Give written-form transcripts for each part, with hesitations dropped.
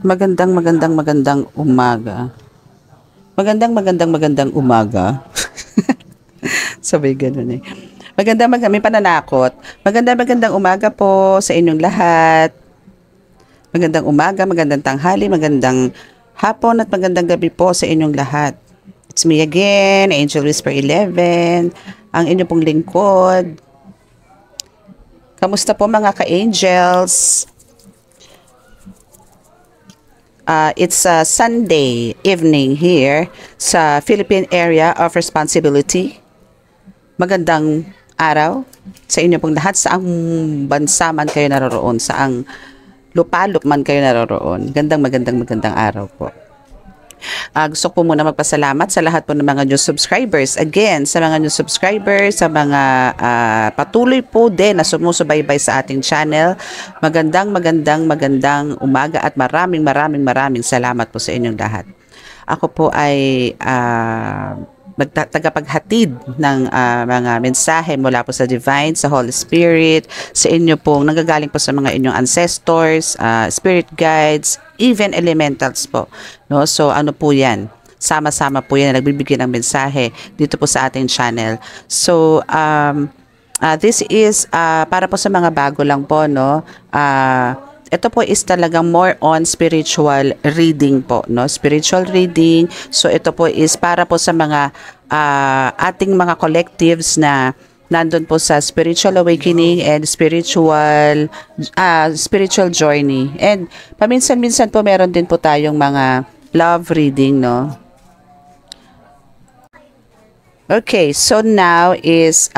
Magandang umaga. Magandang umaga. Sabay ganun eh. May pananakot. Magandang umaga po sa inyong lahat. Magandang umaga, magandang tanghali, magandang hapon at magandang gabi po sa inyong lahat. It's me again, Angel Whisper 11, ang inyong pong lingkod. Kamusta po mga ka-angels? It's a Sunday evening here sa Philippine Area of Responsibility. Magandang araw sa inyo pong lahat, saang bansa man kayo naroroon, saang lupalop man kayo naroroon. Magandang araw po. Gusto ko muna magpasalamat sa lahat po ng mga new subscribers. Again, sa mga new subscribers, sa mga patuloy po din na sumusubaybay sa ating channel. Magandang umaga at maraming salamat po sa inyong lahat. Ako po ay tagapaghatid ng mga mensahe mula po sa Divine, sa Holy Spirit, sa inyo pong nanggagaling po sa mga inyong ancestors, spirit guides, even elementals po. No? So ano po yan? Sama-sama po yan na nagbibigay ng mensahe dito po sa ating channel. So this is para po sa mga bago lang po, no? Ito po is talagang more on spiritual reading po, no? Spiritual reading. So ito po is para po sa mga ating mga collectives na nandun po sa spiritual awakening and spiritual journey. And paminsan-minsan po meron din po tayong mga love reading, no? Okay, so now is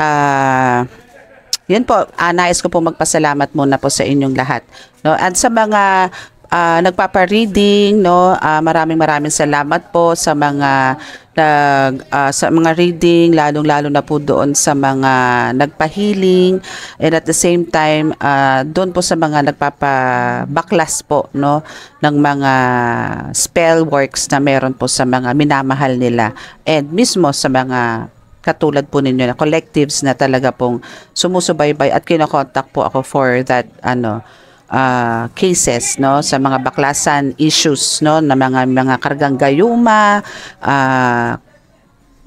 yun po, nais ko po magpasalamat muna po sa inyong lahat, no? At sa mga nagpapa-reading, no, maraming salamat po sa mga sa mga reading, lalong-lalo na po doon sa mga nagpa-healing, and at the same time doon po sa mga nagpapabaklas po, no, ng mga spell works na meron po sa mga minamahal nila, and mismo sa mga katulad po ninyo na collectives na talaga pong sumusubaybay at kinokontak po ako for that cases, no, sa mga baklasan issues, no, na mga kargang gayuma,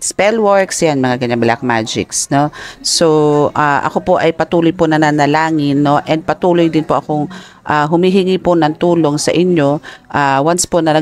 spell works, yan, mga ganyan black magics, no. So ako po ay patuloy po nananalangin, no, and patuloy din po akong humihingi po ng tulong sa inyo once po na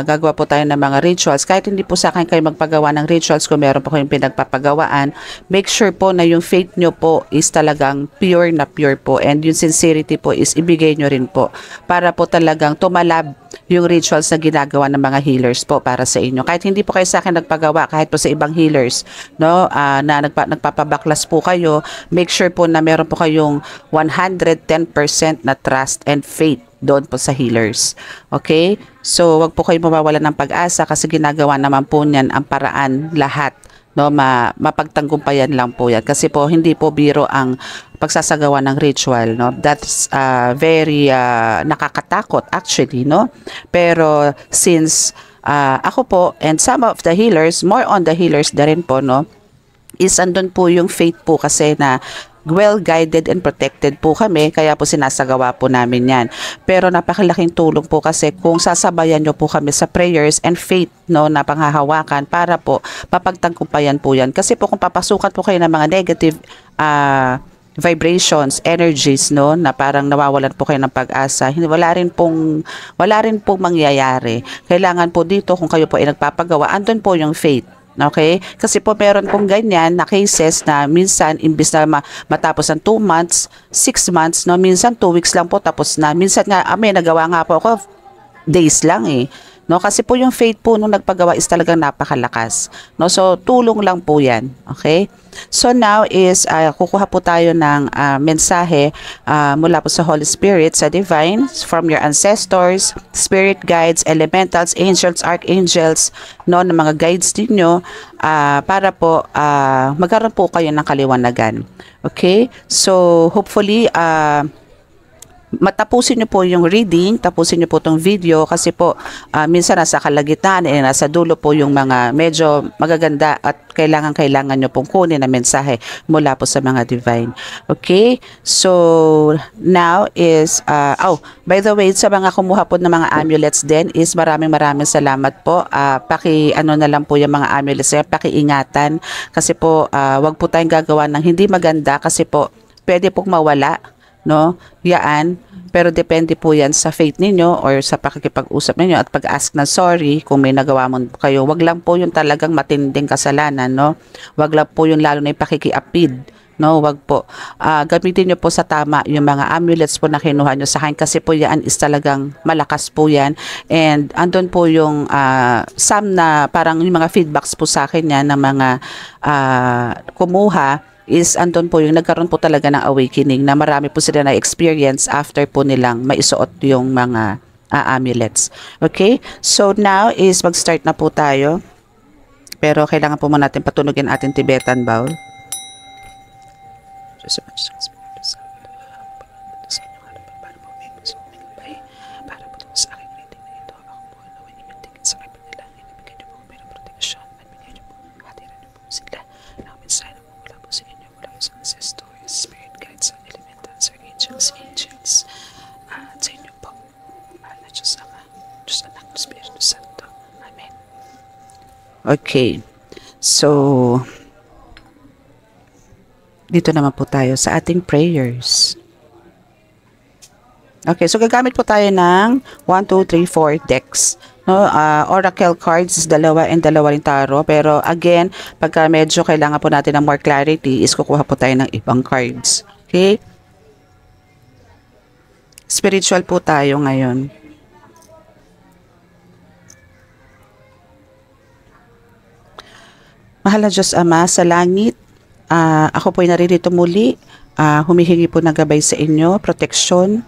gagawa po tayo ng mga rituals. Kahit hindi po sa akin kayo magpagawa ng rituals, kung meron po kayong pinagpapagawaan, make sure po na yung faith nyo po is talagang pure na pure po, and yung sincerity po is ibigay nyo rin po para po talagang tumalab yung rituals na ginagawa ng mga healers po para sa inyo. Kahit hindi po kayo sa akin nagpagawa, kahit po sa ibang healers, no, na nagpapabaklas po kayo, make sure po na meron po kayong 110% na trust and faith doon po sa healers. Okay? So, wag po kayo mawawalan ng pag-asa kasi ginagawa naman po niyan ang paraan lahat, no, mapagtanggumpayan lang po yan. Kasi po, hindi po biro ang pagsasagawa ng ritual, no. That's very nakakatakot actually, no. Pero since ako po and some of the healers, more on the healers na rin po, no, is andun po yung faith po kasi na well guided and protected po kami, kaya po sinasagawa po namin yan. Pero napakalaking tulong po kasi kung sasabayan nyo po kami sa prayers and faith, no, na panghahawakan para po papagtangkumpayan po yan. Kasi po kung papasukan po kayo ng mga negative vibrations, energies, no, na parang nawawalan po kayo ng pag-asa, wala rin pong mangyayari. Kailangan po dito kung kayo po ay nagpapagawa, andun po yung faith. Okay? Kasi po meron pong ganyan na cases na minsan imbis na matapos ng 2 months, 6 months, no, minsan 2 weeks lang po tapos na. Minsan nga may nagawa nga po ako days lang eh. No, kasi po yung faith po nung nagpagawa is talagang napakalakas. No, so tulong lang po 'yan. Okay? So now is kukuha po tayo ng mensahe mula po sa Holy Spirit, sa Divine, from your ancestors, spirit guides, elementals, angels, archangels, no, ng mga guides ninyo para po magkaroon po kayo ng kaliwanagan. Okay? So hopefully matapusin nyo po yung reading, tapusin nyo po itong video kasi po minsan nasa kalagitnaan, nasa dulo po yung mga medyo magaganda at kailangan nyo pong kunin na mensahe mula po sa mga divine. Okay? So, now is, by the way, sa mga kumuha po ng mga amulets din is maraming salamat po. Ano na lang po yung mga amulets, pakiingatan kasi po, wag po tayong gagawa ng hindi maganda kasi po, pwede pong mawala, no? Yaan, pero depende po yan sa faith ninyo or sa pakikipag-usap ninyo at pag-ask na sorry kung may nagawa mo kayo. Wag lang po yung talagang matinding kasalanan, no? Wag lang po yung lalo na yung pakikiapid, no? Wag po. Gamitin nyo po sa tama yung mga amulets po na kinuha nyo sa akin kasi po yan is talagang malakas po yan. And andun po yung some na parang yung mga feedbacks po sa akin yan ng mga kumuha is andun po yung nagkaroon po talaga ng awakening na marami po sila na experience after po nilang maisuot yung mga amulets. Okay? So now is mag-start na po tayo. Pero kailangan po muna natin patunogin ating Tibetan bowl. Okay. So, dito naman po tayo sa ating prayers. Okay, so gagamit po tayo ng 1, 2, 3, 4 decks. No, oracle cards is 2 and 2 rin tarot. Pero again, pagka medyo kailangan po natin ng more clarity, is kukuha po tayo ng ibang cards. Okay? Spiritual po tayo ngayon. Mahal na Diyos Ama sa langit, ako po ay naririto muli, humihingi po ng gabay sa inyo, proteksyon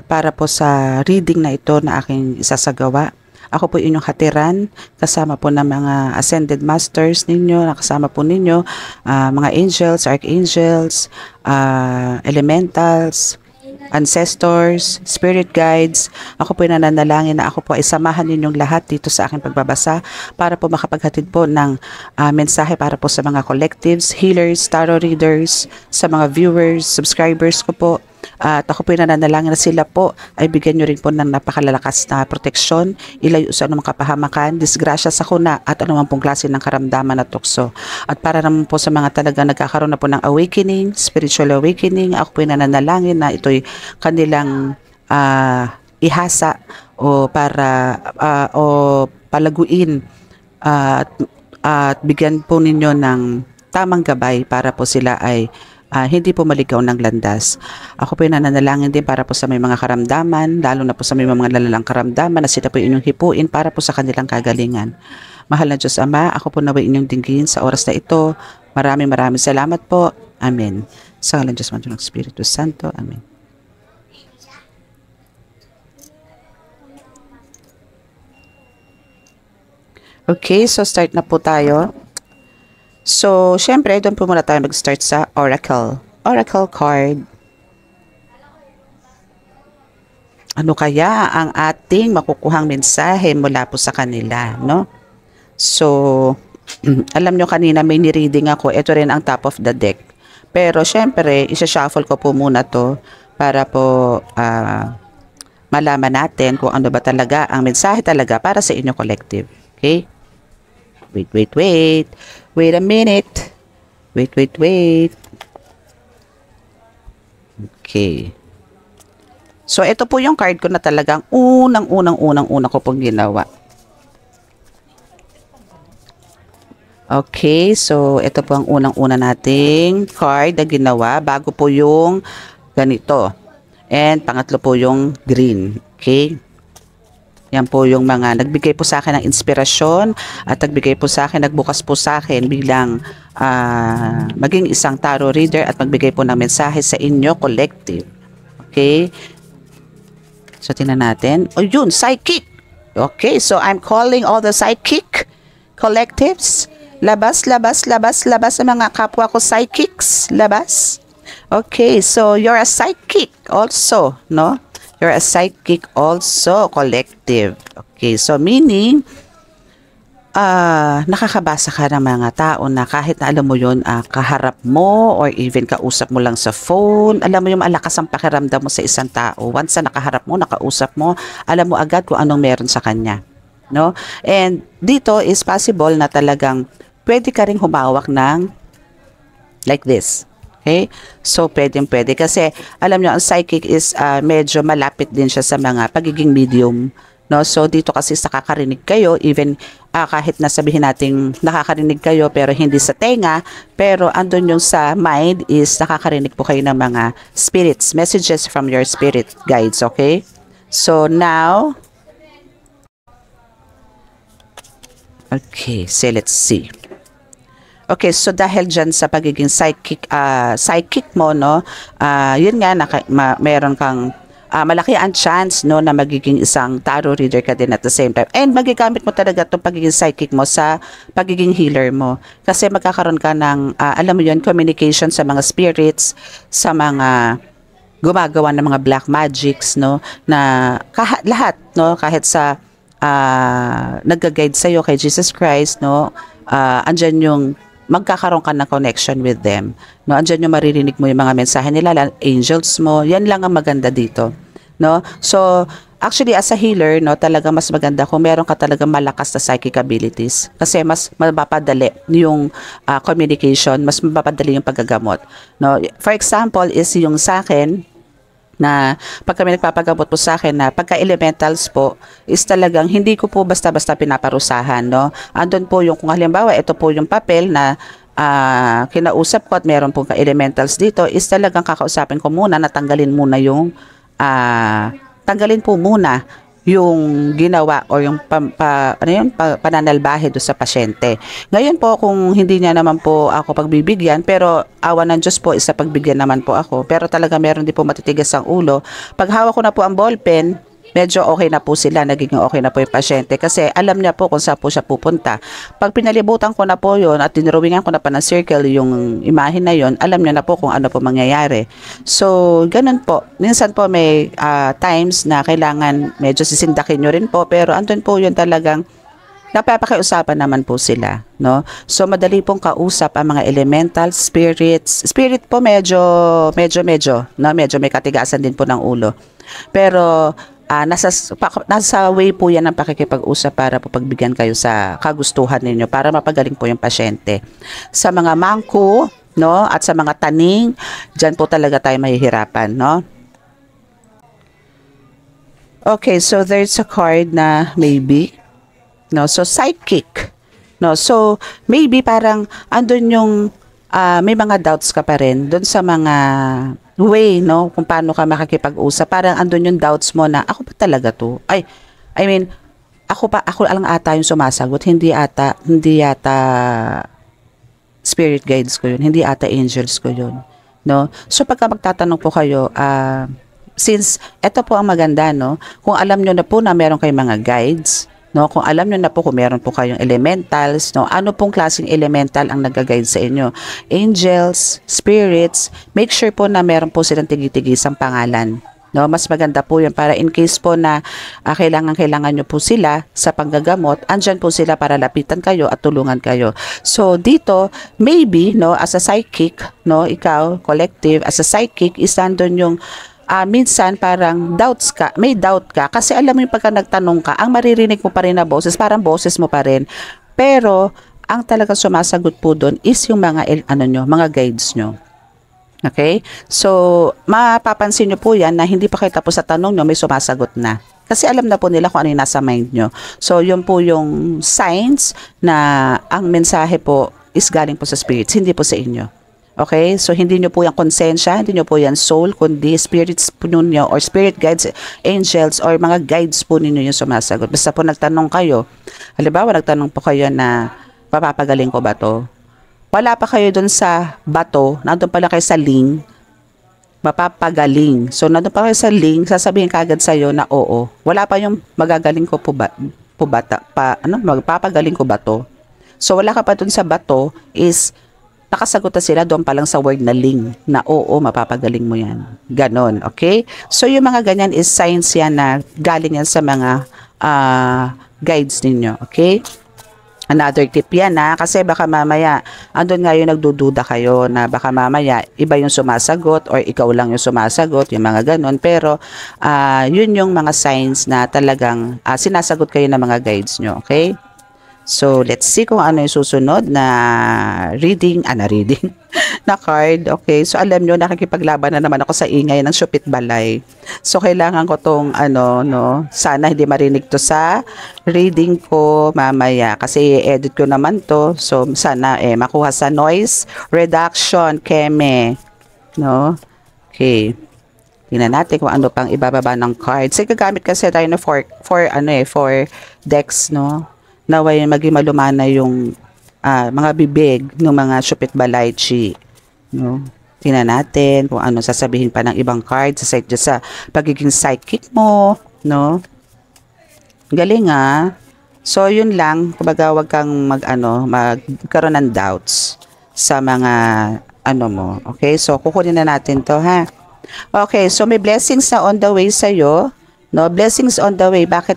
para po sa reading na ito na aking isasagawa. Ako po inyong hatiran, kasama po ng mga ascended masters ninyo, nakasama po ninyo, mga angels, archangels, elementals, ancestors, spirit guides. Ako po ay nananalangin na ako po ay samahan ninyong lahat dito sa aking pagbabasa para po makapaghatid po ng mensahe para po sa mga collectives, healers, tarot readers, sa mga viewers, subscribers ko po. At ako po ay nananalangin na sila po ay bigyan nyo rin po ng napakalalakas na proteksyon, ilayo sa anumang kapahamakan, disgrasya sa kuna at anumang pong klase ng karamdaman at tukso. At para naman po sa mga talagang nagkakaroon na po ng awakening, spiritual awakening, ako po ay nananalangin na ito'y kanilang ihasa o para o palaguin at bigyan po ninyo ng tamang gabay para po sila ay hindi po maligaw ng landas. Ako po ay nananalangin din para po sa may mga karamdaman, lalo na po sa may mga lalalang karamdaman na sila po inyong hipuin para po sa kanilang kagalingan. Mahal na Diyos Ama, ako po naway inyong dinggin sa oras na ito. Maraming salamat po. Amen. Sa ngalan Diyos Manto ng Espiritu Santo. Amen. Okay, so start na po tayo. So, syempre, doon po muna tayo mag-start sa Oracle. Oracle card. Ano kaya ang ating makukuhang mensahe mula po sa kanila, no? So, alam nyo kanina may ni-reading ako. Ito rin ang top of the deck. Pero, syempre, isa-shuffle ko po muna to para po malaman natin kung ano ba talaga ang mensahe talaga para sa inyo collective. Okay? Wait. Wait a minute. Wait. Okay. So, ito po yung card ko na talagang unang ko pong ginawa. Okay. So, ito po ang unang nating card na ginawa bago po yung ganito. And, pangatlo po yung green. Okay. Yan po yung mga nagbigay po sa akin ng inspirasyon at nagbigay po sa akin, nagbukas po sa akin bilang maging isang tarot reader at magbigay po ng mensahe sa inyo collective. Okay? So, tingnan natin. Oh, yun, psychic. Okay, so I'm calling all the psychic collectives. Labas ang mga kapwa ko psychics. Labas. Okay, so you're a psychic also, no? You're a psychic also, collective. Okay, so meaning, nakakabasa ka ng mga tao na kahit na alam mo yun, kaharap mo or even kausap mo lang sa phone, alam mo yung malakas ang pakiramdam mo sa isang tao. Once na nakaharap mo, nakausap mo, alam mo agad kung anong meron sa kanya. No? And dito is possible na talagang pwede ka ring humawak ng like this. Okay? So, pwede. Kasi, alam nyo, ang psychic is medyo malapit din siya sa mga pagiging medium. No? So, dito kasi sa nakakarinig kayo, even kahit nasabihin nating nakakarinig kayo pero hindi sa tenga, pero andun yung sa mind is nakakarinig po kayo ng mga spirits, messages from your spirit guides. Okay? So, now, okay, so let's see. Okay, so dahil dyan sa pagiging psychic mo, no, yun nga, meron kang malaki ang chance, no, na magiging isang tarot reader ka din at the same time. And magigamit mo talaga itong pagiging psychic mo sa pagiging healer mo. Kasi magkakaroon ka ng, alam mo yun, communication sa mga spirits, sa mga gumagawa ng mga black magics, no, na lahat, no, kahit sa nag-guide sa'yo kay Jesus Christ, no, andyan yung magkakaroon ka ng connection with them. No, andyan yung maririnig mo yung mga mensahe nila, angels mo, yan lang ang maganda dito. No? So, actually as a healer, no, talaga mas maganda kung meron ka talaga malakas na psychic abilities. Kasi mas mapapadali yung communication, mas mapapadali yung paggagamot. No? For example, is yung sa akin, na pag kami nagpapagamot po sa akin na pagka-elementals po is talagang hindi ko po basta-basta pinaparusahan, no? Andun po yung kung halimbawa ito po yung papel na kinausap ko at meron po ka-elementals dito is talagang kakausapin ko muna na tanggalin muna yung tanggalin po muna yung ginawa o yung pananalbahe do sa pasyente. Ngayon po kung hindi niya naman po ako pagbibigyan, pero awa ng Diyos po isa pagbigyan naman po ako, pero talaga meron din po matitigas ang ulo. Pag hawak ko na po ang ballpen, medyo okay na po sila, nagiging okay na po yung pasyente kasi alam niya po kung saan po siya pupunta. Pag pinalibutan ko na po yun at dinrawingan ko na pa ng circle yung imahe na yun, alam niya na po kung ano po mangyayari. So, ganun po. Minsan po may times na kailangan medyo sisindakin nyo rin po, pero andun po yun talagang napapakiusapan naman po sila, no? So, madali pong kausap ang mga elemental spirits. Spirit po medyo may katigasan din po ng ulo. Pero, nasa way po yan ng pakikipag-usap para po pagbigyan kayo sa kagustuhan ninyo para mapagaling po yung pasyente. Sa mga mangko, no, at sa mga taning, dyan po talaga tayo mahihirapan, no? Okay, so there's a card na maybe, no, so psychic, no, so maybe parang andun yung may mga doubts ka pa rin doon sa mga way, no, kung paano ka makakipag-usap. Parang andun yung doubts mo na ako pa talaga to. I mean, ako lang ata yung sumasagot, hindi yata spirit guides ko yun, hindi ata angels ko yun, no. So pagka magtatanong po kayo, since eto po ang maganda, no, kung alam nyo na po na meron kayong mga guides, no, kung alam nyo na po kung meron po kayong elementals, no, ano pong klaseng elemental ang nag-guide sa inyo, angels, spirits, make sure po na meron po silang tigi-tigisang pangalan, no, mas maganda po yun para in case po na kailangan nyo po sila sa panggagamot, andyan po sila para lapitan kayo at tulungan kayo. So dito maybe, no, as a psychic, no, ikaw collective as a psychic is nandun yung minsan parang may doubt ka kasi alam mo yung pagka nagtanong ka, ang maririnig mo pa rin na boses, parang boses mo pa rin. Pero ang talagang sumasagot po doon is yung mga mga guides nyo. Okay? So, mapapansin nyo po yan na hindi pa kayo tapos sa tanong nyo, may sumasagot na. Kasi alam na po nila kung ano yung nasa mind nyo. So, yun po yung signs na ang mensahe po is galing po sa spirits, hindi po sa inyo. Okay? So, hindi nyo po yung konsensya, hindi nyo po yan soul, kundi spirits po ninyo or spirit guides, angels, or mga guides po ninyo yung sumasagot. Basta po nagtanong kayo, halimbawa nagtanong po kayo na, papapagaling ko ba to? Wala pa kayo dun sa bato, nandun pala kayo sa ling, mapapagaling. So, nandun pa kayo sa ling, sasabihin kagad sa'yo na oo. Wala pa yung magagaling ko magpapagaling ko ba to? So, wala ka pa dun sa bato is nakasagot na sila doon pa lang sa word na ling, na oo, mapapagaling mo yan. Ganon, okay? So, yung mga ganyan is signs yan na galing yan sa mga guides ninyo, okay? Another tip yan kasi baka mamaya, andun nga yung nagdududa kayo na baka mamaya iba yung sumasagot or ikaw lang yung sumasagot, yung mga ganon. Pero yun yung mga signs na talagang sinasagot kayo ng mga guides nyo, okay? So, let's see kung ano yung susunod na reading, na card. Okay, so alam nyo, nakikipaglaban na naman ako sa ingay ng Shupit Balay. So, kailangan ko tong, sana hindi marinig to sa reading ko mamaya. Kasi i-edit ko naman to. So, sana makuha sa noise reduction, Keme. No? Okay. Tingnan natin kung ano pang ibababa ng card. Kasi gagamit kasi tayo na for decks, no? Naway maging malumana yung mga bibig ng mga Shupit Balay Chi. No? Tingnan natin kung ano sasabihin pa ng ibang card sa pagiging psychic mo. No? Galing So, yun lang. Kumbaga, wag kang magkaroon ng doubts sa mga mo. Okay? So, kukunin na natin to, ha? Okay. So, may blessings na on the way sa'yo. No? Blessings on the way. Bakit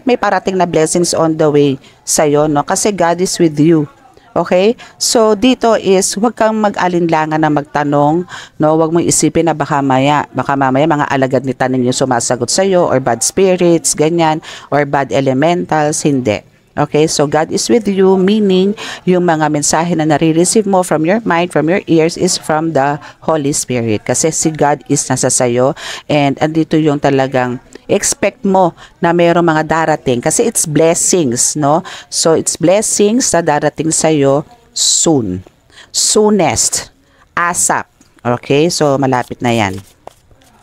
may parating na blessings on the way sa'yo, no? Kasi God is with you. Okay? So, dito is, huwag kang mag-alinlangan na magtanong, no? Huwag mong isipin na baka mamaya mga alagad ni tanin yung sumasagot sa'yo, or bad spirits, ganyan, or bad elementals, hindi. Okay, so God is with you, meaning yung mga mensahe na nare-receive mo from your mind, from your ears, is from the Holy Spirit. Kasi si God is nasa sayo, and andito yung talagang expect mo na mayroong mga darating. Kasi it's blessings, no? So it's blessings na darating sa'yo soon. Soonest. ASAP. Okay, so malapit na yan.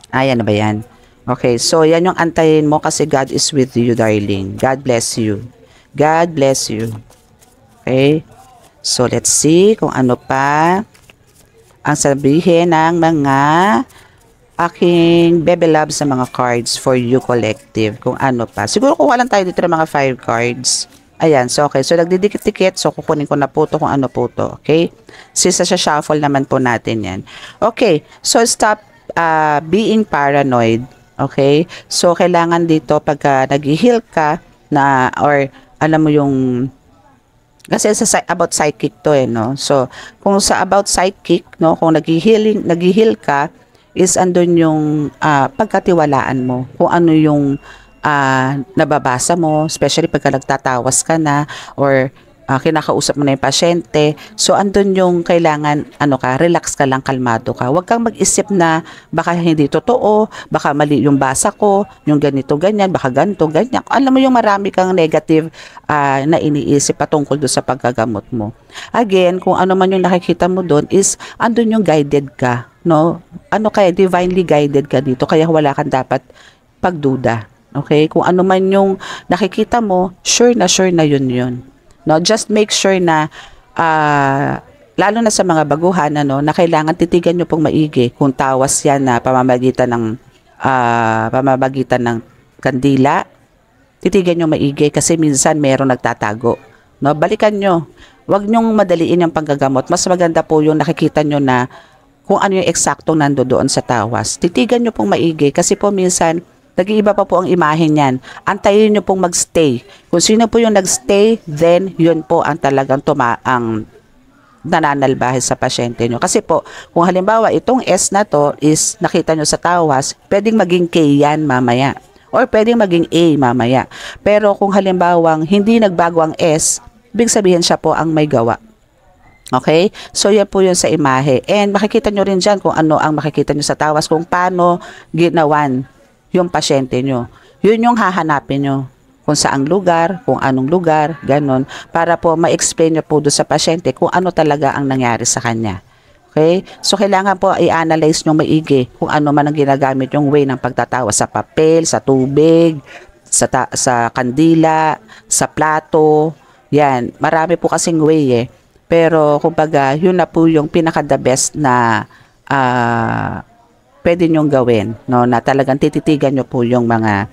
Ayan na ba yan? Okay, so yan yung antayin mo kasi God is with you, darling. God bless you. God bless you. Okay? So, let's see kung ano pa ang sabihin ng mga aking bebe love sa mga cards for you collective. Kung ano pa. Siguro kuha lang tayo dito ng mga 5 cards. Ayan. So, okay. So, nagdidikit-dikit. So, kukunin ko na po ito kung ano po ito. Okay? Sisa siya shuffle naman po natin yan. Okay. So, stop being paranoid. Okay? So, kailangan dito pagka nag-heal ka na or alam mo yung kasi about psychic to no. So, kung sa about psychic, no, kung nag-heal ka is andun yung pagkatiwalaan mo. Kung ano yung nababasa mo, especially pagka nagtatawas ka na or kinakausap mo na yung pasyente. So, andun yung kailangan, relax ka lang, kalmado ka. Huwag kang mag-isip na baka hindi totoo, baka mali yung basa ko, yung ganito, ganyan, baka ganito, ganyan. Alam mo yung marami kang negative na iniisip patungkol doon sa paggagamot mo. Again, kung ano man yung nakikita mo doon is, andun yung guided ka, no? Kaya divinely guided ka dito, kaya wala kang dapat pagduda. Okay? Kung ano man yung nakikita mo, sure na yun. No, just make sure na lalo na sa mga baguhan na kailangan titigan nyo pong maigi kung tawas yan na pamamagitan ng kandila. Titigan nyo maigi kasi minsan meron nagtatago. No, balikan nyo. Huwag nyong madaliin yung panggagamot. Mas maganda po yung nakikita nyo na kung ano yung eksaktong nandoon sa tawas. Titigan nyo pong maigi kasi po minsan nag-iiba pa po ang imahe niyan. Antayin nyo pong magstay. Kung sino po yung nagstay, then yun po ang talagang ang nananalbahe sa pasyente nyo. Kasi po, kung halimbawa itong S na to is nakita nyo sa tawas, pwedeng maging K yan mamaya. Or pwedeng maging A mamaya. Pero kung halimbawang hindi nagbago ang S, ibig sabihin siya po ang may gawa. Okay? So, yan po yun sa imahe. And makikita nyo rin dyan kung ano ang makikita nyo sa tawas, kung paano ginawan yung pasyente nyo. Yun yung hahanapin nyo. Kung saang lugar, kung anong lugar, ganon. Para po ma-explain nyo po doon sa pasyente kung ano talaga ang nangyari sa kanya. Okay? So, kailangan po i-analyze nyo maigi kung ano man ang ginagamit yung way ng pagtatawa sa papel, sa tubig, sa kandila, sa plato. Yan. Marami po kasing way Pero, kumbaga, yun na po yung pinaka-the best na pwede nyong gawin, no, na talagang tititigan nyo po yung mga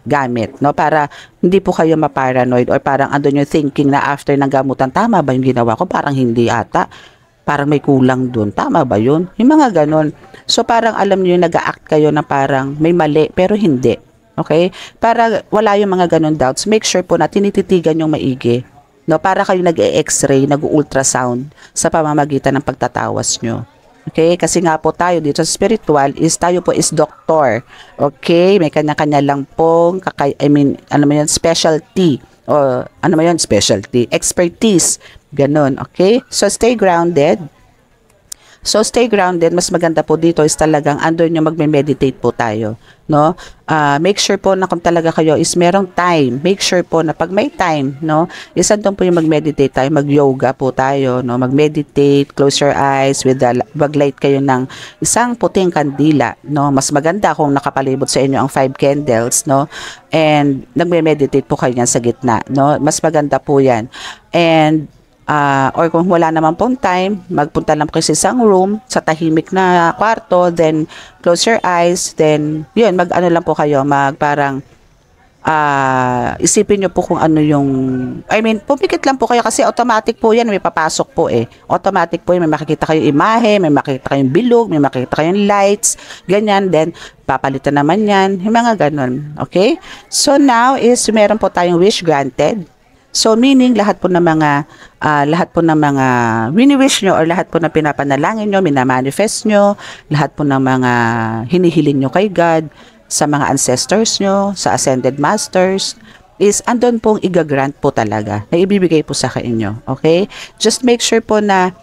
gamit, no? Para hindi po kayo ma-paranoid or parang andun yung thinking na after ng gamutan, tama ba yung ginawa ko? Parang hindi ata. Parang may kulang dun. Tama ba yun? Yung mga ganon. So parang alam niyo yung nag-act kayo na parang may mali pero hindi. Okay? Para wala yung mga ganon doubts, make sure po na tinititigan yung maigi. No, para kayo nag-e-x-ray, nag-ultrasound sa pamamagitan ng pagtatawas nyo. Okay? Kasi nga po tayo dito sa spiritual is tayo po is doktor. Okay? May kanya-kanya lang pong specialty o specialty, expertise. Ganon. Okay? So stay grounded. Mas maganda po dito is talagang andun yung magme-meditate po tayo, no? Make sure po na kung talaga kayo is merong time. Make sure po na pag may time, no, is andun po yung mag-meditate tayo, mag-yoga po tayo, no, mag-meditate, close your eyes with the mag-light kayo ng isang puting kandila, no? Mas maganda kung nakapalibot sa inyo ang 5 candles, no? And nagme-meditate po kayo yan sa gitna, no? Mas maganda po yan. And or kung wala naman pong time, magpunta lang po kayo sa isang room, sa tahimik na kwarto, then close your eyes, then yun, mag-ano lang po kayo, parang isipin nyo po kung ano yung, pumikit lang po kayo kasi automatic po yan, may papasok po eh. Automatic po yan, may makikita kayong imahe, may makikita kayong bilog, may makikita kayong lights, ganyan, then papalitan naman yan, yung mga ganun, okay? So now is, meron po tayong wish granted. So meaning lahat po ng mga wini-wish nyo or lahat po na pinapanalangin nyo, minamanifest nyo, lahat po ng mga hinihiling nyo kay God, sa mga ancestors nyo, sa ascended masters, is andun pong igagrant po talaga na ibibigay po sa inyo. Okay? Just make sure po na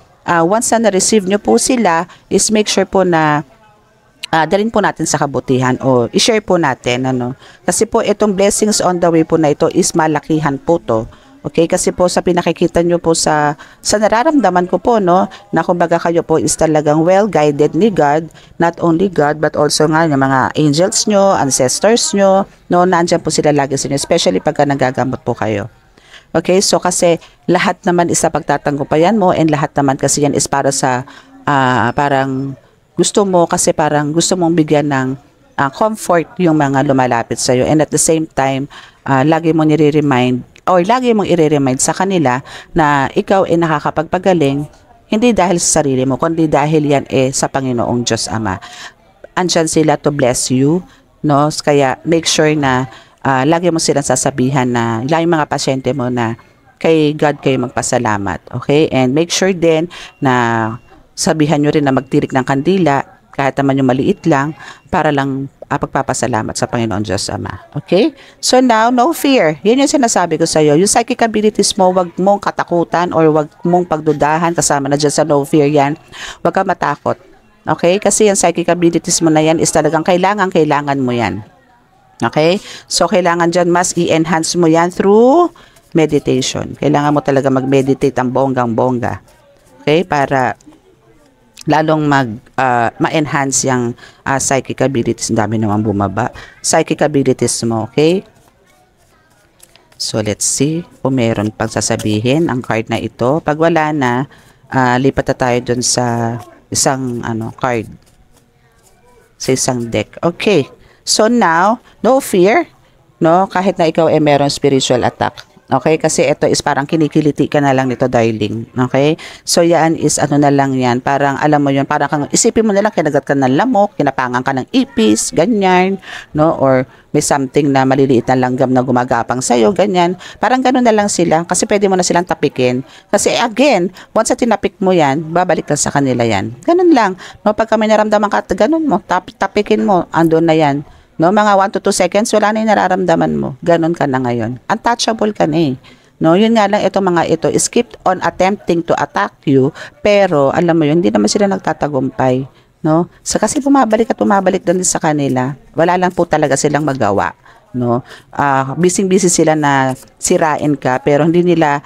once na na-receive nyo po sila, is make sure po na dalhin po natin sa kabutihan o i-share po natin, ano. Kasi po itong blessings on the way po na ito is malakihan po to. Okay, kasi po sa pinakikita nyo po sa nararamdaman ko po, no, na kumbaga kayo po is talagang well guided ni God, not only God but also nga yung mga angels nyo, ancestors nyo, no, nandiyan po sila lagi sa inyo, especially pagka nagagamot po kayo. Okay, so kasi lahat naman is sa pagtatanggupayan mo and lahat naman kasi yan is para sa parang gusto mo, kasi parang gusto mong bigyan ng comfort yung mga lumalapit sa'yo, and at the same time, lagi mo nire-remind or lagi mong i-remind sa kanila na ikaw ay nakakapagpagaling hindi dahil sa sarili mo, kundi dahil yan sa Panginoong Diyos Ama. Andyan sila to bless you, no? Kaya make sure na lagi mo silang sasabihan na yung mga pasyente mo na kay God kayo magpasalamat. Okay? And make sure din na sabihan nyo rin na magtirik ng kandila kahit naman yung maliit lang para lang pagpapasalamat sa Panginoon Diyos Ama. Okay? So now, no fear. Yan yung sinasabi ko sa iyo. Yung psychic abilities mo, wag mong katakutan or wag mong pagdudahan. Kasama na dyan sa no fear yan. Wag ka matakot. Okay? Kasi yung psychic abilities mo na yan is talagang kailangan mo yan. Okay? So, kailangan dyan mas i-enhance mo yan through meditation. Kailangan mo talaga mag-meditate ang bonggang-bongga. Okay? Para lalong ma-enhance yung psychic abilities. Ang dami naman bumaba. Psychic abilities mo, okay? So, let's see kung meron pang sasabihin ang card na ito. Pag wala na, lipat na tayo dun sa isang card. Sa isang deck. Okay. So, now, no fear. No? Kahit na ikaw merong spiritual attack. Okay, kasi ito is parang kinikiliti ka na lang nito, darling. Okay? So, yan is na lang yan. Parang, alam mo yun, parang isipin mo na lang, kinagat ka ng lamok, kinapangan ka ng ipis, ganyan, no? Or may something na maliliit na langgam na gumagapang sa'yo, ganyan. Parang ganun na lang sila, kasi pwede mo na silang tapikin. Kasi again, once na tinapik mo yan, babalik ka sa kanila yan. Ganun lang. No? Pag kami naramdaman ka, ganun mo, tapikin mo, andun na yan. No, mga 1 to 2 seconds, wala na yung nararamdaman mo. Ganon ka na ngayon. Untouchable ka na eh. No, yun nga lang itong mga ito is keep on attempting to attack you, pero alam mo yun, hindi naman sila nagtatagumpay. No? So, kasi bumabalik at bumabalik din sa kanila. Wala lang po talaga silang magawa. No? Busy-busy sila na sirain ka, pero hindi nila,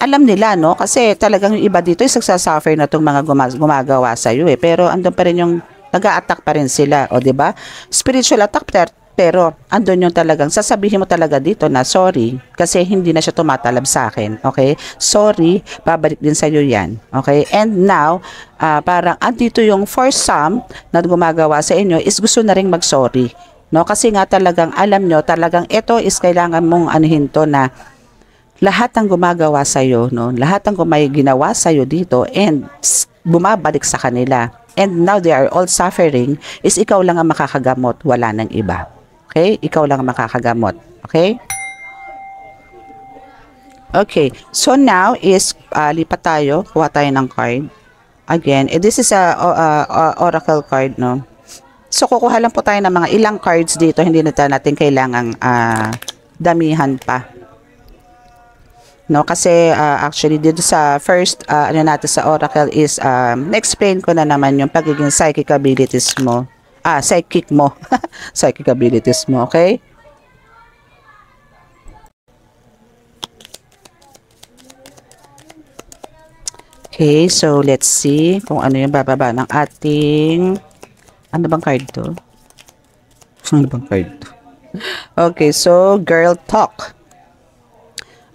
alam nila, no? Kasi talagang yung iba dito is nagsasuffer na itong mga gumagawa sa'yo eh. Pero andun pa rin yung nag-a-attack pa rin sila, o 'di ba? Spiritual attack, pero andun yung talagang sasabihin mo talaga dito na sorry kasi hindi na siya tumatalab sa akin. Okay? Sorry, babalik din sa iyo 'yan. Okay? And now, parang andito yung for some na gumagawa sa inyo is gusto na ring mag-sorry. no? Kasi nga talagang alam nyo, talagang ito is kailangan mong anuhin to na lahat ng gumagawa sa iyo, no? Lahat ng may ginawa sa iyo dito and bumabalik sa kanila. And now they are all suffering is ikaw lang ang makakagamot, wala nang iba. Okay? Ikaw lang ang makakagamot. Okay? Okay. So now is lipat tayo, kuha tayo ng card. Again, this is a oracle card, no? So kukuha lang po tayo ng mga ilang cards dito, hindi na natin kailangang damihan pa. No, kasi actually dito sa first ano natin sa oracle is na-explain ko na naman yung pagiging psychic abilities mo. Psychic mo. Psychic abilities mo, okay? Okay, so let's see kung ano yung bababa ng ating ano bang card to? Ano bang card to? Okay, so girl talk.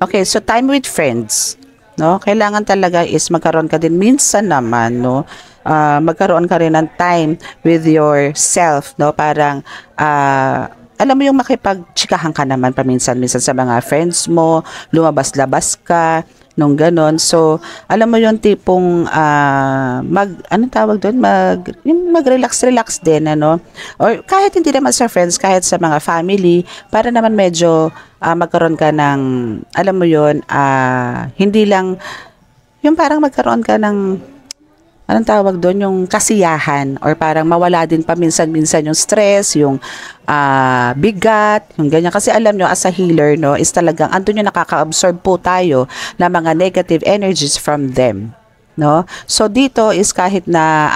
Okay, so time with friends, no? Kailangan talaga is magkaroon ka din minsan naman, no? Magkaroon ka rin ng time with yourself, no? Parang alam mo yung makipagtsikahan ka naman paminsan-minsan sa mga friends mo, lumabas-labas ka, nung ganon. So, alam mo yung tipong anong tawag doon? Mag-relax-relax din, ano? Or kahit hindi naman sa friends, kahit sa mga family, para naman medyo magkaroon ka ng, alam mo yun, hindi lang, yung parang magkaroon ka ng, anong tawag doon, yung kasiyahan or parang mawala din paminsan-minsan yung stress, yung bigat, yung ganyan. Kasi alam nyo, as a healer, no, is talagang andun yung nakaka-absorb po tayo ng mga negative energies from them. No? So dito is kahit na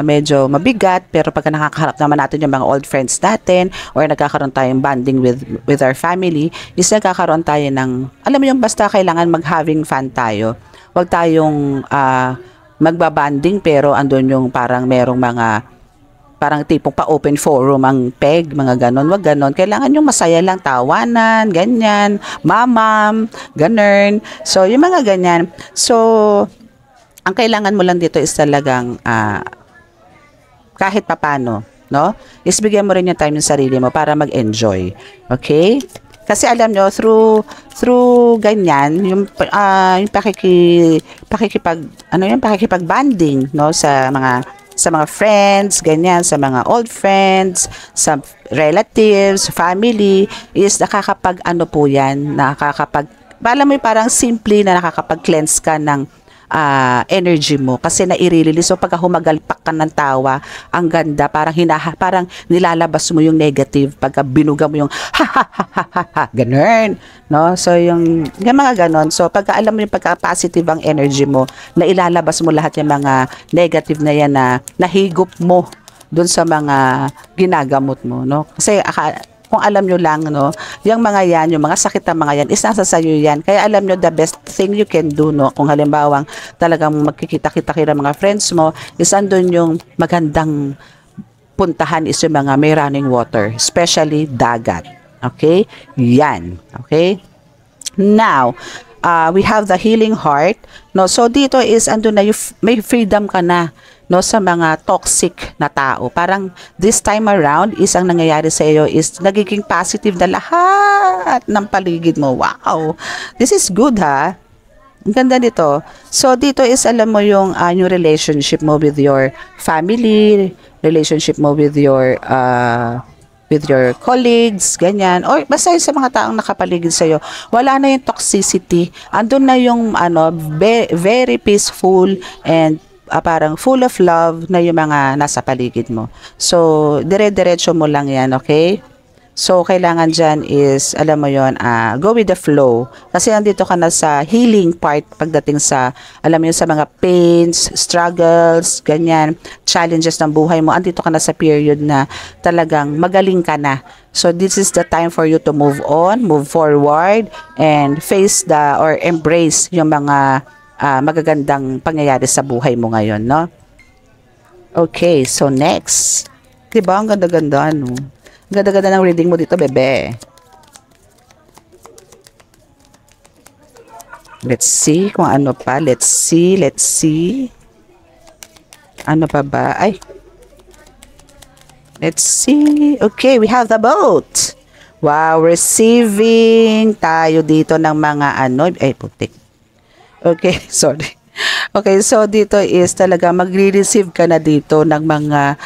medyo mabigat, pero pagka nakakaharap naman natin yung mga old friends natin or nagkakaroon tayong bonding with our family, is nagkakaroon tayo ng, alam mo yung basta kailangan mag-having fun tayo. Huwag tayong magbabanding pero andun yung parang merong mga parang tipong pa-open forum ang peg, mga ganon. Wag ganon. Kailangan yung masaya lang, tawanan, ganyan, mamam, ganun. So, yung mga ganyan. So, ang kailangan mo lang dito is talagang kahit papano, no? Is bigyan mo rin yung time yung sarili mo para mag-enjoy. Okay? Kasi alam nyo, through ganyan, yung pakikipag-bonding, no, sa mga friends, ganyan, sa mga old friends, sa relatives, family, is nakakapag-ano po yan, alam mo parang simple na nakakapag-cleanse ka ng energy mo kasi nai-release. So pagka humagalpak ka ng tawa, ang ganda, parang nilalabas mo yung negative pagka binuga mo yung ganun, no? So yung mga ganon. So pagka alam mo yung pagka positive ang energy mo, na ilalabas mo lahat yung mga negative na yan na nahigop mo dun sa mga ginagamot mo, no? Kasi kung alam nyo lang, no, yung mga yan, yung mga sakit na mga yan, is nasa sayo yan. Kaya alam nyo, the best thing you can do, no, kung halimbawang talagang magkikita-kita kayo ng mga friends mo, is andun yung magandang puntahan is yung mga may running water, especially dagat. Okay? Yan. Okay? Now, we have the healing heart. No, so dito is andun na may freedom ka na, no, sa mga toxic na tao. Parang this time around is ang nangyayari sa iyo is nagiging positive na lahat ng paligid mo. Wow! This is good, ha? Ang ganda nito. So dito is alam mo yung relationship mo with your family, relationship mo with your colleagues, ganyan, or basta sa mga taong nakapaligid sa iyo, wala na yung toxicity. Andun na yung very peaceful and parang full of love na yung mga nasa paligid mo. So, dire-diretso mo lang yan, okay? So, kailangan dyan is, alam mo yon, go with the flow. Kasi nandito ka na sa healing part pagdating sa, alam mo yun, sa mga pains, struggles, ganyan, challenges ng buhay mo. Andito ka na sa period na talagang magaling ka na. So, this is the time for you to move on, move forward, and face or embrace yung mga magagandang pangyayari sa buhay mo ngayon, no? Okay, so next. Diba? Ang ganda-ganda, no? Ang ganda-ganda ng reading mo dito, bebe. Let's see kung ano pa. Let's see. Ano pa ba? Ay. Let's see. Okay, we have the boat. Wow, receiving tayo dito ng mga ano. Ay, putik. Okay, sorry. Okay, so dito is talaga magre-receive ka na dito ng mga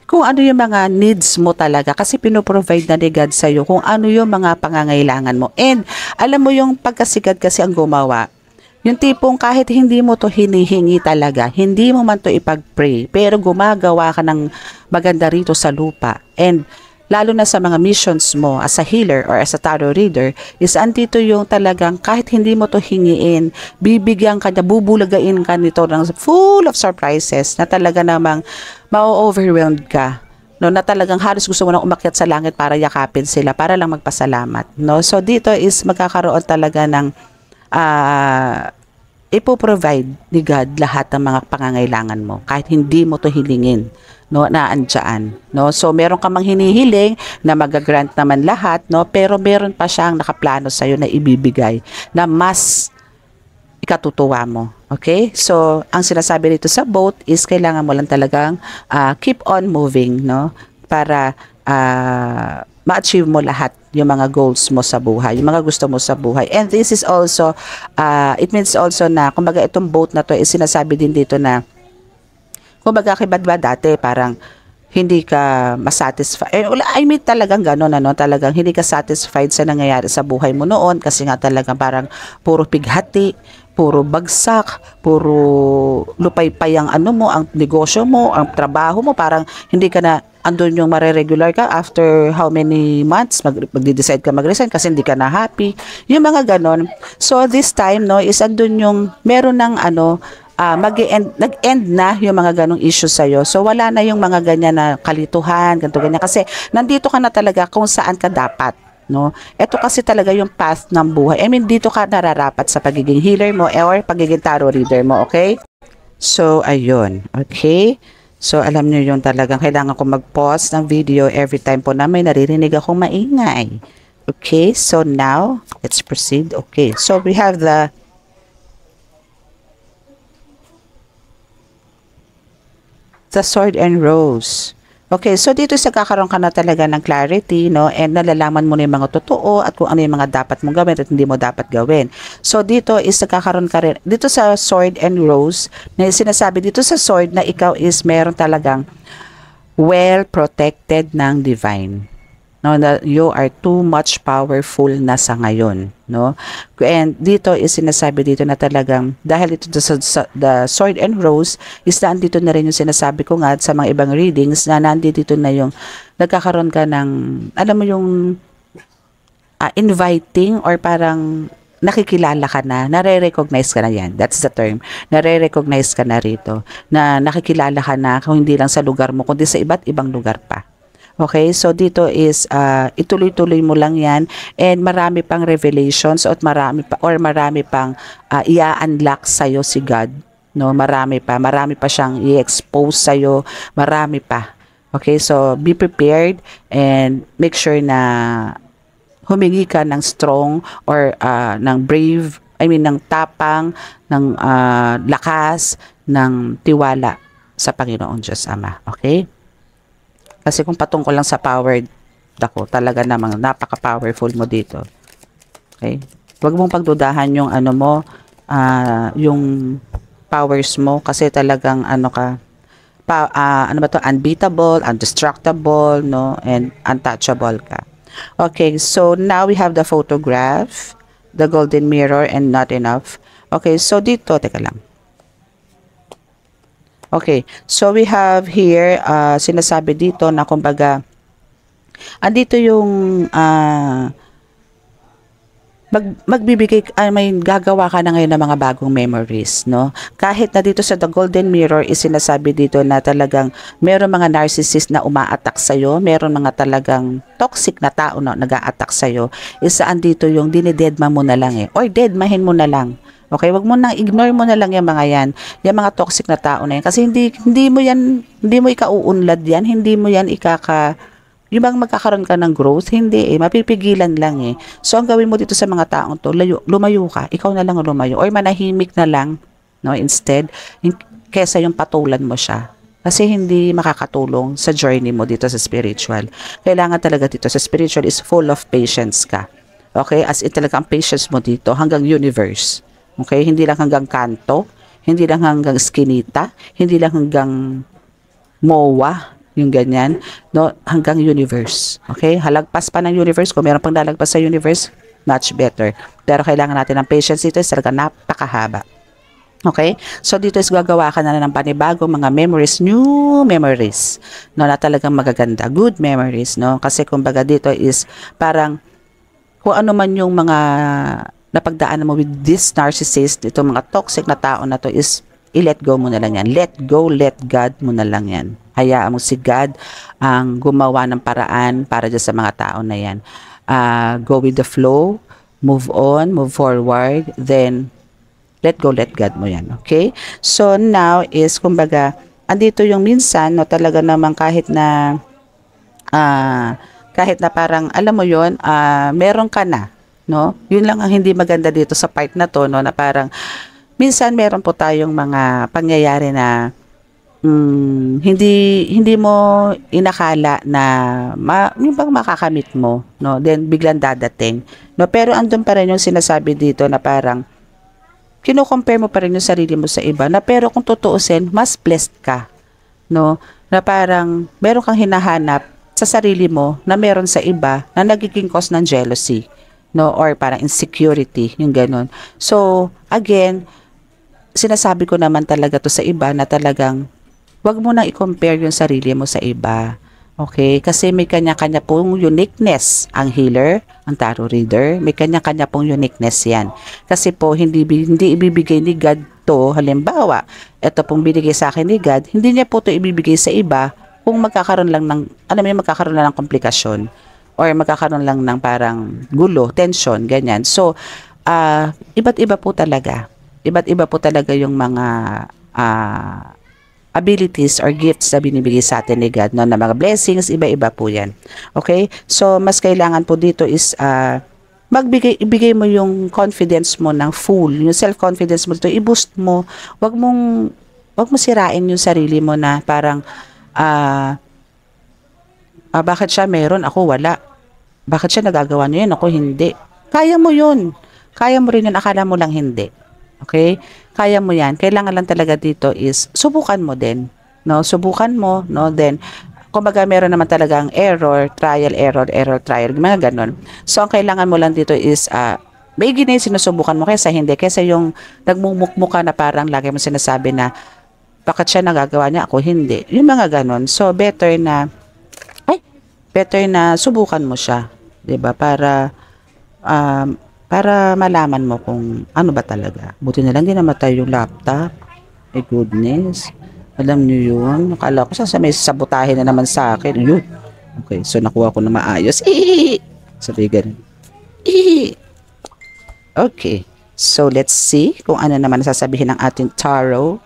kung ano yung mga needs mo talaga kasi pinoprovide na ni God sa'yo kung ano yung mga pangangailangan mo. And alam mo yung pagkasikat kasi ang gumawa, yung tipong kahit hindi mo to hinihingi talaga, hindi mo man to ipag-pray, pero gumagawa ka ng maganda rito sa lupa. And lalo na sa mga missions mo as a healer or as a tarot reader, is andito yung talagang kahit hindi mo to hingiin, bibigyan ka niya, bubulagain ka nito ng full of surprises na talaga namang ma-overwhelmed ka. No, na talagang halos gusto mo nang umakyat sa langit para yakapin sila, para lang magpasalamat. No? So dito is magkakaroon talaga ng ipoprovide ni God lahat ng mga pangangailangan mo kahit hindi mo to hilingin, no, naandyan, no. So meron ka mang hinihiling na magagrant naman lahat, no, pero meron pa siyang nakaplano sa iyo na ibibigay na mas ikatutuwa mo. Okay? So ang sinasabi dito sa boat is kailangan mo lang talagang keep on moving, no, para ma-achieve mo lahat yung mga goals mo sa buhay, yung mga gusto mo sa buhay. And this is also, it means also na, kumbaga itong boat na to, is sinasabi din dito na, kumbaga kay ba dati, parang hindi ka masatisfied. I mean talagang gano'n, ano, talagang hindi ka satisfied sa nangyayari sa buhay mo noon kasi nga talagang parang puro pighati, puro bagsak, puro lupay-pay ang ano mo, ang negosyo mo, ang trabaho mo, parang hindi ka na andun yung mare-regular ka after how many months magde-decide ka mag-resign kasi hindi ka na happy, yung mga ganon. So this time, no, is andun yung meron ng ano, nag-end na yung mga ganong issues sa'yo. So wala na yung mga ganyan na kalituhan, ganito ganyan, kasi nandito ka na talaga kung saan ka dapat. No, ito kasi talaga yung path ng buhay. I mean, dito ka nararapat sa pagiging healer mo or pagiging tarot reader mo, okay? So ayun, okay? So, alam niyo yung talagang kailangan ko mag-pause ng video every time po na may naririnig akong maingay. Okay, so now, let's proceed. Okay, so we have the sword and rose. Okay, so dito sa kakaroon ka na talaga ng clarity, no? And nalalaman mo na yung mga totoo at kung ano yung mga dapat mong gawin at hindi mo dapat gawin. So dito is nagkakaroon ka rin, dito sa sword and rose, na sinasabi dito sa sword na ikaw is meron talagang well protected ng divine. No, that you are too much powerful na sa ngayon, no? And dito is sinasabi dito na talagang dahil ito sa the sword and rose is nandito na rin yung sinasabi ko nga sa mga ibang readings na nandito na yung nagkakaroon ka ng alam mo yung inviting or parang nakikilala ka na, nare-recognize ka na yan. That's the term. Nare-recognize ka na rito. Na nakikilala ka na kung hindi lang sa lugar mo, kundi sa iba't ibang lugar pa. Okay, so dito is ituloy-tuloy mo lang yan and marami pang revelations at marami pang i-unlock sa'yo si God. No, marami pa siyang i-expose sa'yo, marami pa. Okay, so be prepared and make sure na humingi ka ng strong or ng brave, ng tapang, ng lakas, ng tiwala sa Panginoon Diyos Ama. Okay? Kasi kung patungkol lang sa power, dako, talaga namang napaka-powerful mo dito. Okay? Huwag mong pagdudahan yung ano mo, yung powers mo kasi talagang ano ka, ano ba to, unbeatable, indestructible, no, and untouchable ka. Okay, so now we have the photograph, the golden mirror, and not enough. Okay, so dito, teka lang. Okay, so we have here, sinasabi dito na kumbaga, andito yung magbibigay, may gagawa ka na ngayon ng mga bagong memories, no? Kahit na dito sa The Golden Mirror, sinasabi dito na talagang meron mga narcissist na uma-attack sa'yo, meron mga talagang toxic na tao na nag-a-attack sa'yo, isaan dito yung dinidedma mo na lang or deadmahin mo na lang. Okay, wag mo nang ignore mo na lang yung mga yan, yung mga toxic na tao na yan kasi hindi mo ikauunlad yan, hindi mo yan yung bang magkakaroon ka ng growth, hindi mapipigilan lang So ang gawin mo dito sa mga taong to, lumayo ka, ikaw na lang lumayo or manahimik na lang, no, instead kesa yung patulan mo siya. Kasi hindi makakatulong sa journey mo dito sa spiritual. Kailangan talaga dito sa spiritual is full of patience ka. Okay? As in talaga ang patience mo dito hanggang universe. Okay? Hindi lang hanggang kanto, hindi lang hanggang skinita, hindi lang hanggang MOA, yung ganyan, no, hanggang universe. Okay? Halagpas pa ng universe. Kung meron pang lalagpas sa universe, much better. Pero kailangan natin ng patience dito is talaga napakahaba. Okay? So, dito is gagawa ka na ng panibagong mga memories, new memories, no, na talagang magaganda. Good memories, no? Kasi kumbaga dito is parang kung ano man yung mga napagdaanan mo with this narcissist, itong mga toxic na tao na to is i-let go mo na lang yan. Let go, let God mo na lang yan. Hayaan mo si God ang gumawa ng paraan para dyan sa mga tao na yan. Go with the flow, move on, move forward, then let go, let God mo yan. Okay? So now is, kumbaga, andito yung minsan, no, talaga naman kahit na parang, alam mo yon, meron ka na, no? Yun lang ang hindi maganda dito sa part na to, no, na parang, minsan meron po tayong mga pangyayari na hindi mo inakala na yung bang makakamit mo, no? Then biglang dadating, no? Pero andun pa rin yung sinasabi dito na parang kino-compare mo pa rin yung sarili mo sa iba, na pero kung tutuusin, mas blessed ka, no? Na parang meron kang hinahanap sa sarili mo na meron sa iba na nagiging cause ng jealousy, no? Or parang insecurity, yung ganun. So again, sinasabi ko naman talaga to sa iba na talagang wag mo nang i-compare yung sarili mo sa iba. Okay? Kasi may kanya-kanya pong uniqueness ang healer, ang tarot reader. May kanya-kanya pong uniqueness yan. Kasi po, hindi ibibigay ni God to. Halimbawa, ito pong binigay sa akin ni God, hindi niya po to ibibigay sa iba kung magkakaroon lang ng, magkakaroon lang ng komplikasyon or magkakaroon lang ng parang gulo, tension, ganyan. So, iba't iba po talaga. Iba't iba po talaga yung mga abilities or gifts na binibigay sa atin ni God, no, na mga blessings, iba-iba po yan. Okay? So, mas kailangan po dito is ibigay mo yung confidence mo ng full, yung self-confidence mo dito, i-boost mo. Wag mo sirain yung sarili mo na parang bakit siya meron, ako wala. Bakit siya nagagawa niya yun, ako hindi. Kaya mo yun. Kaya mo rin yun, akala mo lang hindi. Okay? Kaya mo yan. Kailangan lang talaga dito is subukan mo din. No? Subukan mo, no? Then, kumbaga meron naman talagang error, trial, error, trial, mga ganon. So, ang kailangan mo lang dito is may ginay sinusubukan mo kaysa hindi. Kaysa yung nagmumukmuka na parang lagi mo sinasabi na bakit siya nagagawa niya, ako hindi. Yung mga ganon. So, better na subukan mo siya. 'Di ba? Para malaman mo kung ano ba talaga. Buti na lang din namatay yung laptop. My goodness. Alam niyo yun. Akala ko may sabotahe na naman sa akin. Yun. Okay, so nakuha ko na maayos. Sabi ganun. Okay. So let's see kung ano naman sasabihin ng ating tarot.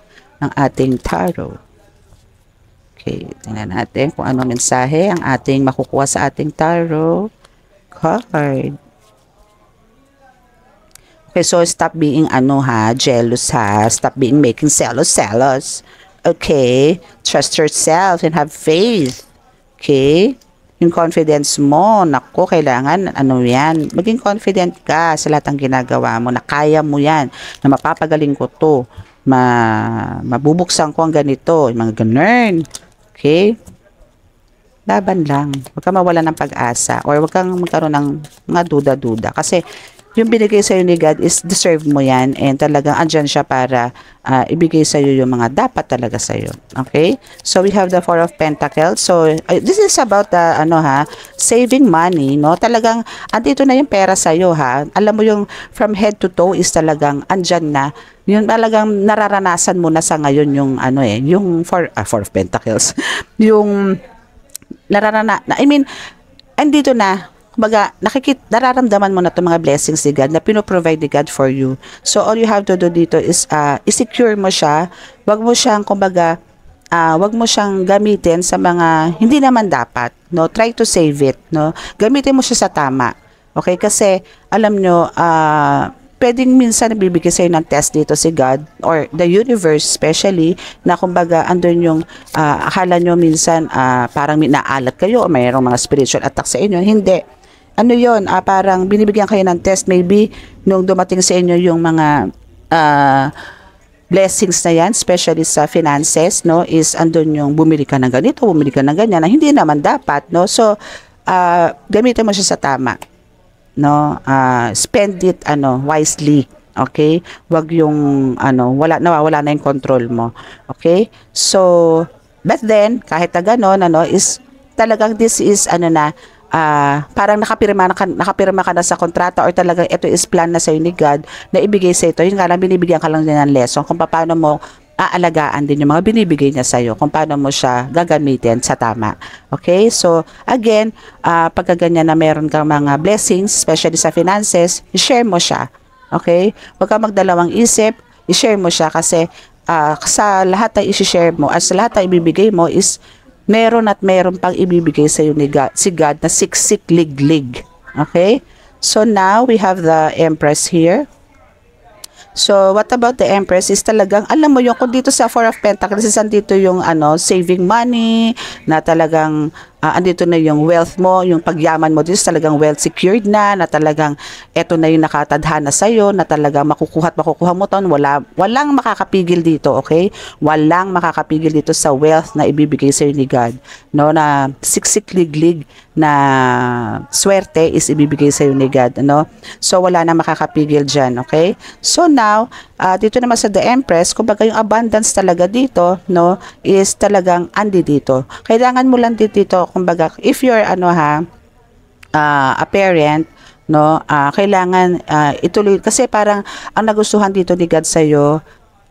Okay, tingnan natin kung ano mensahe ang ating makukuha sa ating tarot card. Okay, so stop being jealous ha. Stop being making jealous. Okay, trust yourself and have faith. Okay, yung confidence mo, naku, kailangan yan, maging confident ka sa lahat ng ginagawa mo, na kaya mo yan, na mapapagaling ko to, mabubuksan ko ang ganito, yung mga ganun. Okay, laban lang, huwag kang mawala ng pag-asa or huwag kang magkaroon ng mga duda-duda, kasi yung binigay sa'yo ni God is deserve mo yan, and talagang andyan siya para ibigay sa'yo yung mga dapat talaga sa'yo. Okay? So, we have the Four of Pentacles. So, this is about saving money, no? Talagang andito na yung pera sa'yo, ha? Alam mo yung from head to toe is talagang andyan na. Yun talagang nararanasan mo na sa ngayon yung yung Four of Pentacles. Yung andito na. Kumbaga, nararamdaman mo na itong mga blessings ni God na pinoprovide ni God for you. So, all you have to do dito is i-secure mo siya. Wag mo siyang, kumbaga, wag mo siyang gamitin sa mga hindi naman dapat. No? Try to save it. No? Gamitin mo siya sa tama. Okay? Kasi, alam nyo, pwedeng minsan bibigay sa'yo ng test dito si God or the universe especially, na kumbaga andun yung akala nyo minsan parang naalat kayo o mayroong mga spiritual attack sa inyo. Hindi. Ano yun? Parang binibigyan kayo ng test, maybe nung dumating sa inyo yung mga blessings na yan, especially sa finances, no, is andun yung bumili ka ng ganito, bumili ka ng ganyan, na hindi naman dapat, no. So, gamitin mo siya sa tama, no. Spend it wisely, okay? Wag yung nawawala na yung control mo, okay? So, but then kahit na gano'n, is talagang this is parang nakapirma ka na sa kontrata, or talagang ito is plan na sa'yo ni God na ibigay sa ito. Yun nga lang, binibigyan ka lang din ng lesson kung paano mo aalagaan din yung mga binibigay niya sa'yo, kung paano mo siya gagamitin sa tama. Okay? So, again, pagka ganyan na meron kang mga blessings, especially sa finances, i-share mo siya. Okay? Huwag kang magdalawang isip, i-share mo siya kasi sa lahat na i-share mo, sa lahat na ibibigay mo is meron at meron pang ibibigay sa iyo si God na siksik liglig. Okay? So now we have the Empress here. So what about the Empress is talagang, alam mo yung kung dito sa Four of Pentacles, andito yung saving money, na talagang andito na yung wealth mo, yung pagyaman mo dito talagang wealth secured na talagang eto na yung nakatadhana sa iyo, na talagang makukuha mo ton, walang makakapigil dito, okay? Walang makakapigil dito sa wealth na ibibigay sa iyo ni God, no, na siksik liglig na swerte is ibibigay sa iyo ni God, no? So wala na makakapigil diyan, okay? So now, dito naman sa the Empress, kumbaga yung abundance talaga dito, no, is talagang andi dito. Kailangan mo lang dito, kumbaga, if you're a parent, no, kailangan ituloy, kasi parang ang nagustuhan dito ni God sa iyo,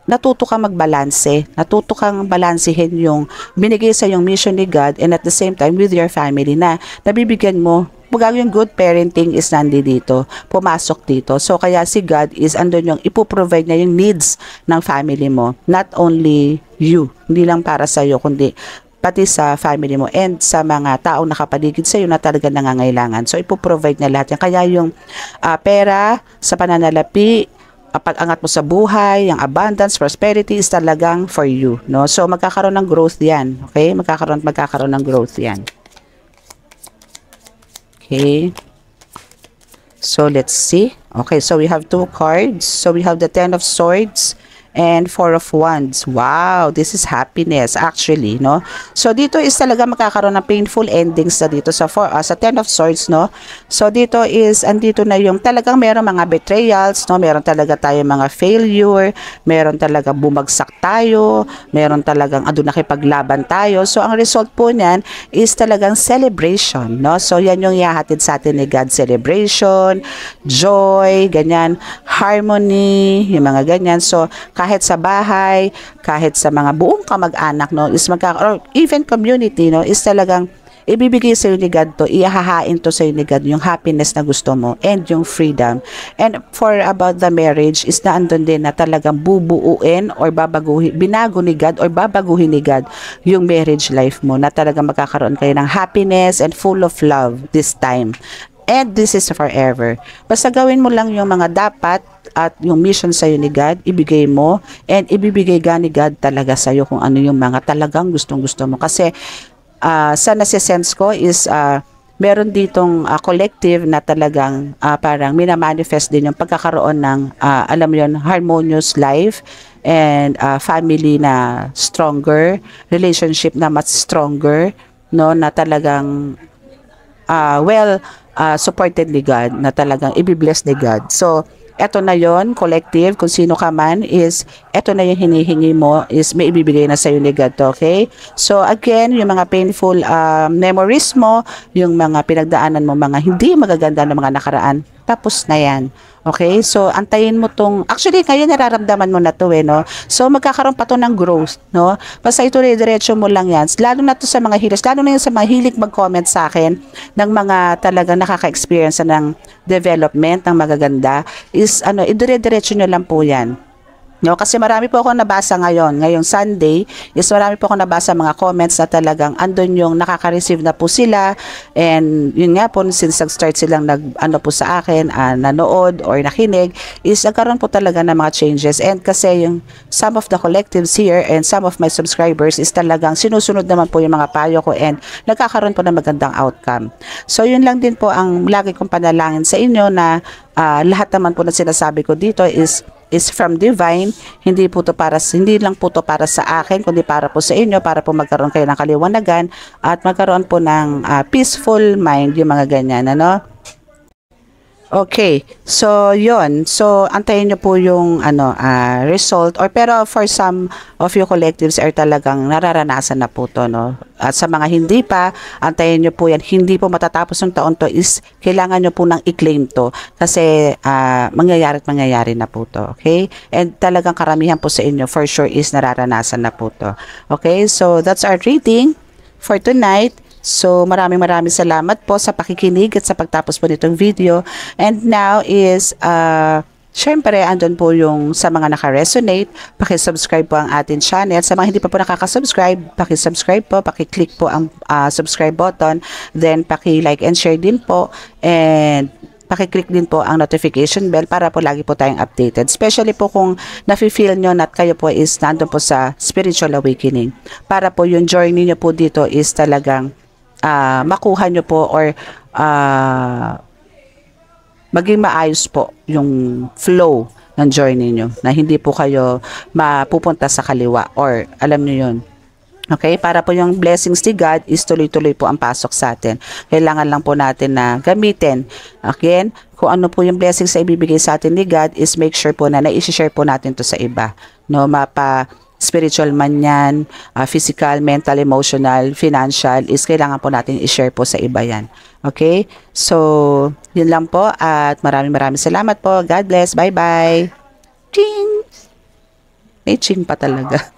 natuto kang magbalanse, natuto kang balansehin yung binigay sa yung mission ni God, and at the same time with your family na nabibigyan mo. Yung good parenting is dito, pumasok dito. So kaya si God is andun yung ipoprovide niya yung needs ng family mo, not only you, hindi lang para sa iyo, kundi pati sa family mo and sa mga taong nakapaligid sa iyo na talaga nangangailangan. So ipoprovide niya lahat yan. Kaya yung pera sa pananalapi, pag-angat mo sa buhay, yung abundance, prosperity is talagang for you, no? So magkakaroon ng growth yan, okay? Magkakaroon ng growth yan. Okay. So let's see. Okay, so we have two cards. So we have the Ten of Swords and Four of Wands. Wow, this is happiness actually, no? So dito is talaga makakaroon ng painful endings na dito sa Ten of Swords, no? So dito is andito na yung talagang meron mga betrayals, no? Meron talaga tayo mga failure, meron talaga bumagsak tayo, meron talagang nakipaglaban tayo. So ang result po niyan is talagang celebration, no? So yan yung ihahatid sa atin ni God, celebration, joy, ganyan, harmony, yung mga ganyan. So kahit sa bahay, kahit sa mga buong kamag-anak, no, is or even community, no, is talagang ibibigay sa iyo ni God to, ihahain to sa iyo ni God yung happiness na gusto mo and yung freedom. And for about the marriage is na andun din na talagang bubuuin or binago ni God or babaguhin ni God yung marriage life mo, na talagang magkakaroon kayo ng happiness and full of love this time. And this is forever. Basta gawin mo lang yung mga dapat at yung mission sa'yo ni God, ibigay mo, and ibibigay ni God talaga sa'yo kung ano yung mga talagang gustong-gusto mo. Kasi sa nasisense ko is meron ditong collective na talagang parang minamanifest din yung pagkakaroon ng alam mo yun, harmonious life and family na stronger, relationship na much stronger, no, na talagang supported ni God, na talagang ibibless ni God. So eto na yon, collective, kung sino ka man, is eto na yung hinihingi mo, is may ibibigay na sa'yo ni God, okay? So again, yung mga painful memories mo, yung mga pinagdaanan mo, mga hindi magaganda na mga nakaraan, tapos na yan. Okay? So, antayin mo tong, actually, ngayon nararamdaman mo na to no? So, magkakaroon pa to ng growth, no? Basta ito, diretso mo lang yan. Lalo na to sa mga healers, lalo na yun sa mga hilig mag-comment sa akin ng mga talagang nakaka-experience ng development, ng magaganda, is, idire-diretso nyo lang po yan. No, kasi marami po akong nabasa ngayong Sunday, is marami po akong nabasa mga comments na talagang andun yung nakaka-receive na po sila, and yun nga po, since nag-start silang ano po sa akin, nanood or nakinig, is nagkaroon po talaga ng mga changes. And kasi yung some of the collectives here and some of my subscribers is talagang sinusunod naman po yung mga payo ko, and nagkakaroon po ng magandang outcome. So yun lang din po ang lagi kong panalangin sa inyo, na lahat naman po na sinasabi ko dito is from divine, hindi lang po to para sa akin, kundi para po sa inyo, para po magkaroon kayo ng kaliwanagan at magkaroon po ng peaceful mind, yung mga ganyan, ano. Okay, so yon. So antayin niyo po yung result, or pero for some of you collectives are talagang nararanasan na po to, no. At sa mga hindi pa, antayin niyo po yan. Hindi po matatapos ng taon to, is kailangan niyo po nang i-claim to, kasi mangyayari na po to. Okay? And talagang karamihan po sa inyo for sure is nararanasan na po to. Okay? So that's our reading for tonight. So maraming salamat po sa pakikinig at sa pagtapos po nitong video. And now is syempre andun po yung sa mga naka-resonate, paki-subscribe po ang ating channel. Sa mga hindi pa po nakaka-subscribe, paki-subscribe po, paki-click po ang subscribe button, then paki-like and share din po, and paki-click din po ang notification bell para po lagi po tayong updated. Especially po kung nafe-feel nyo na kayo po is nandun po sa spiritual awakening. Para po yung journey nyo po dito is talagang makuha nyo po, or maging maayos po yung flow ng journey nyo, na hindi po kayo mapupunta sa kaliwa, or alam nyo yun. Okay, para po yung blessings ni God is tuloy-tuloy po ang pasok sa atin. Kailangan lang po natin na gamitin. Again, kung ano po yung blessings na ibibigay sa atin ni God, is make sure po na na-share po natin to sa iba. No, spiritual man yan, physical, mental, emotional, financial, is kailangan po natin i-share po sa iba yan. Okay? So, yun lang po, at maraming salamat po. God bless. Bye-bye. Ching! May ching pa talaga.